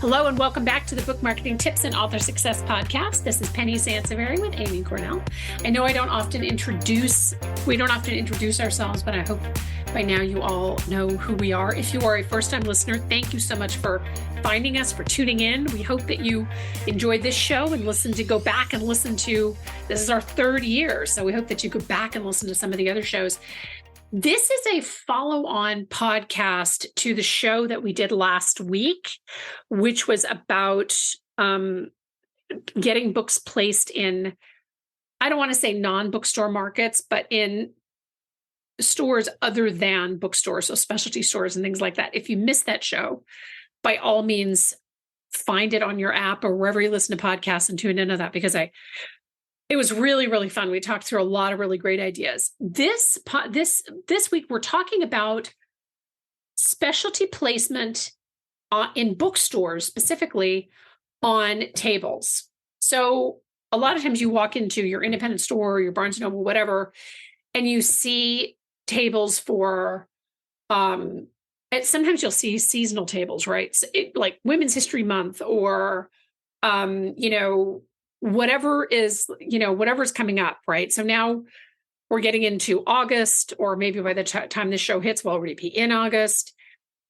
Hello and welcome back to the Book Marketing Tips and Author Success Podcast. This is Penny Sansevieri with Amy Cornell. I know we don't often introduce ourselves, but I hope by now you all know who we are. If you are a first-time listener, thank you so much for finding us, for tuning in. We hope that you enjoyed this show and go back and listen to, this is our third year, so we hope that you go back and listen to some of the other shows. This is a follow-on podcast to the show that we did last week, which was about getting books placed in, I don't want to say non-bookstore markets, but in stores other than bookstores, so specialty stores and things like that. If you missed that show, by all means, find it on your app or wherever you listen to podcasts and tune into that, because it was really, really fun. We talked through a lot of really great ideas. This week, we're talking about specialty placement in bookstores, specifically on tables. So a lot of times you walk into your independent store, your Barnes & Noble, whatever, and you see tables for, and sometimes you'll see seasonal tables, right? So like Women's History Month or, whatever's coming up, right? So now we're getting into August, or maybe by the time this show hits, we'll already be in August.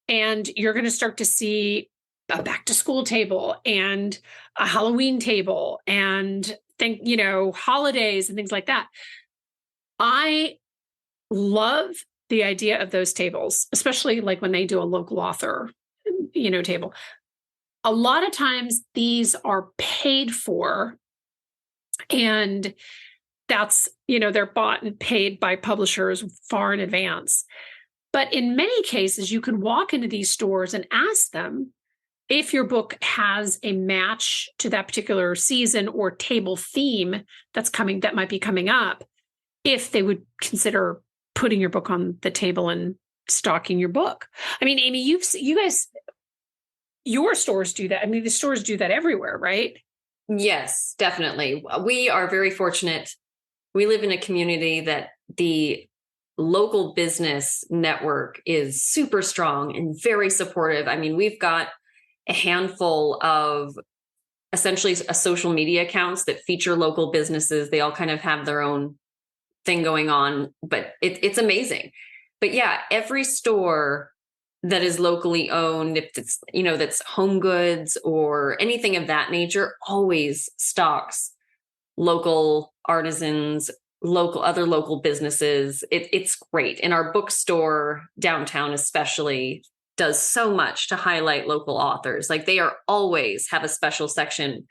And you're going to start to see a back to school table and a Halloween table and holidays and things like that. I love the idea of those tables, especially like when they do a local author, table. A lot of times these are paid for, and that's, they're bought and paid by publishers far in advance. But in many cases, you can walk into these stores and ask them if your book has a match to that particular season or table theme that might be coming up, if they would consider putting your book on the table and stocking your book. I mean, Amy, your stores do that. I mean, the stores do that everywhere, right? Yes, definitely. We are very fortunate. We live in a community that the local business network is super strong and very supportive. I mean, we've got a handful of essentially social media accounts that feature local businesses. They all kind of have their own thing going on, but it's amazing. But yeah, every store that is locally owned, if it's, that's home goods or anything of that nature, always stocks local artisans, other local businesses. It's great. And our bookstore downtown especially does so much to highlight local authors. Like they always have a special section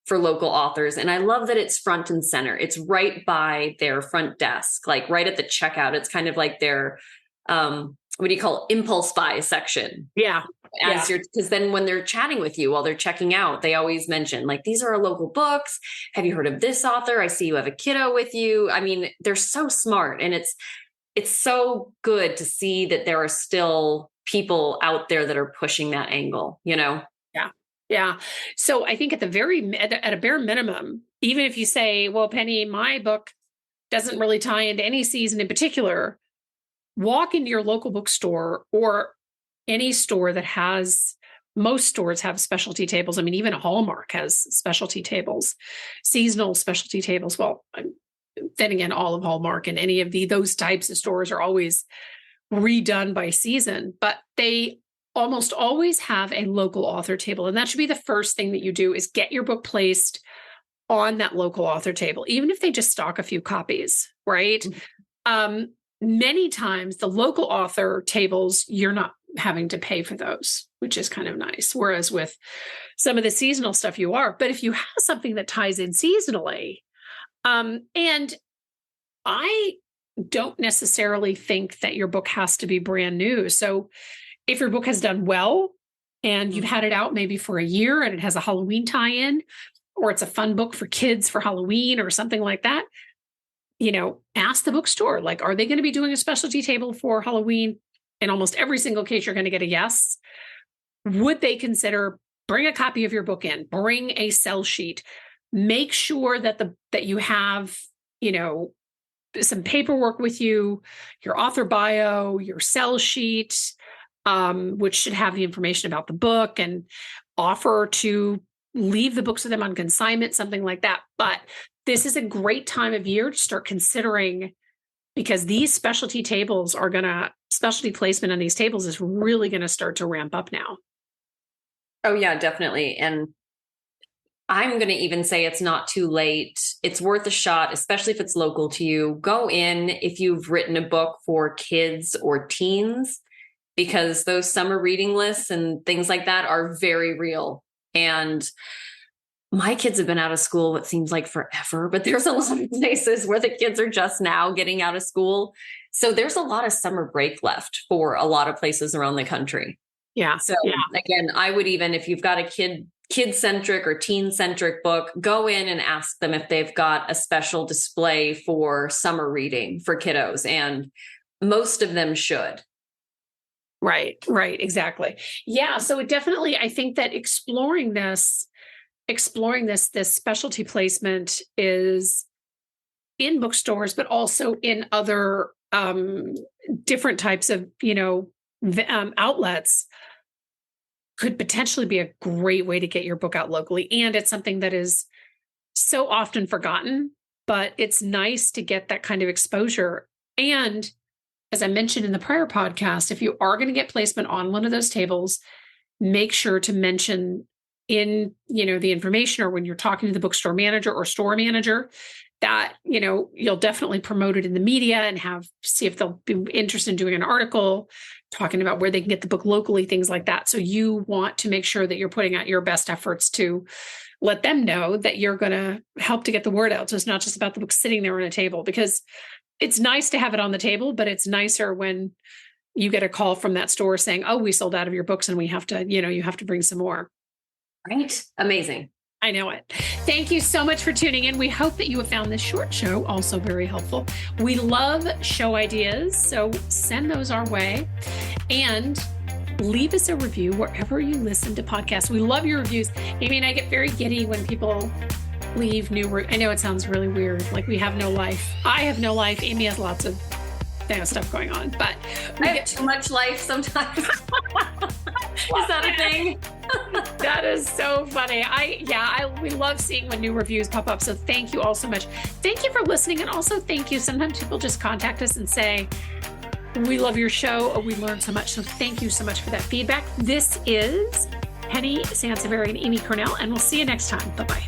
for local authors. And I love that it's front and center. It's right by their front desk, like right at the checkout. It's kind of like their, what do you call it? Impulse buy section. Yeah. Because then when they're chatting with you while they're checking out, they always mention like, these are our local books. Have you heard of this author? I see you have a kiddo with you. I mean, they're so smart, and it's so good to see that there are still people out there that are pushing that angle, Yeah. Yeah. So I think at a bare minimum, even if you say, well, Penny, my book doesn't really tie into any season in particular, walk into your local bookstore or any store most stores have specialty tables. I mean, even Hallmark has specialty tables, seasonal specialty tables. Well, then again, all of Hallmark and any of those types of stores are always redone by season, but they almost always have a local author table. And that should be the first thing that you do, is get your book placed on that local author table, even if they just stock a few copies, right? Mm-hmm. Many times the local author tables, you're not having to pay for those, which is kind of nice. Whereas with some of the seasonal stuff you are, but if you have something that ties in seasonally, and I don't necessarily think that your book has to be brand new. So if your book has done well and you've had it out maybe for a year and it has a Halloween tie-in, or it's a fun book for kids for Halloween or something like that, ask the bookstore, like, are they going to be doing a specialty table for Halloween? In almost every single case, you're going to get a yes. Would they consider bring a copy of your book in, bring a sell sheet, make sure that you have, some paperwork with you, your author bio, your sell sheet, which should have the information about the book and offer to leave the books with them on consignment, something like that. But this is a great time of year to start considering, because these specialty placement on these tables is really going to start to ramp up now. Oh yeah, definitely. And I'm going to even say it's not too late. It's worth a shot, especially if it's local to you. Go in if you've written a book for kids or teens, because those summer reading lists and things like that are very real. And my kids have been out of school, it seems like forever, but there's a lot of places where the kids are just now getting out of school. So there's a lot of summer break left for a lot of places around the country. Yeah. So again, I would even, if you've got a kid-centric or teen-centric book, go in and ask them if they've got a special display for summer reading for kiddos. And most of them should. Right, exactly. Yeah. So it definitely, I think that exploring this specialty placement is in bookstores, but also in other different types of, outlets, could potentially be a great way to get your book out locally. And it's something that is so often forgotten, but it's nice to get that kind of exposure. And as I mentioned in the prior podcast, if you are going to get placement on one of those tables, make sure to mention in, the information, or when you're talking to the bookstore manager or store manager, that, you'll definitely promote it in the media and see if they'll be interested in doing an article talking about where they can get the book locally, things like that. So you want to make sure that you're putting out your best efforts to let them know that you're going to help to get the word out. So it's not just about the book sitting there on a table, because it's nice to have it on the table, but it's nicer when you get a call from that store saying, oh, we sold out of your books and we have to, you have to bring some more. Right. Amazing. I know it. Thank you so much for tuning in. We hope that you have found this short show also very helpful. We love show ideas, so send those our way and leave us a review wherever you listen to podcasts. We love your reviews. Amy and I get very giddy when people leave I know it sounds really weird, like we have no life. I have no life. Amy has lots of stuff going on, but I have too much life sometimes. Is that a thing? That is so funny. We love seeing when new reviews pop up. So thank you all so much. Thank you for listening. And also thank you. Sometimes people just contact us and say, we love your show, or we learned so much. So thank you so much for that feedback. This is Penny Sansevieri and Amy Cornell, and we'll see you next time. Bye-bye.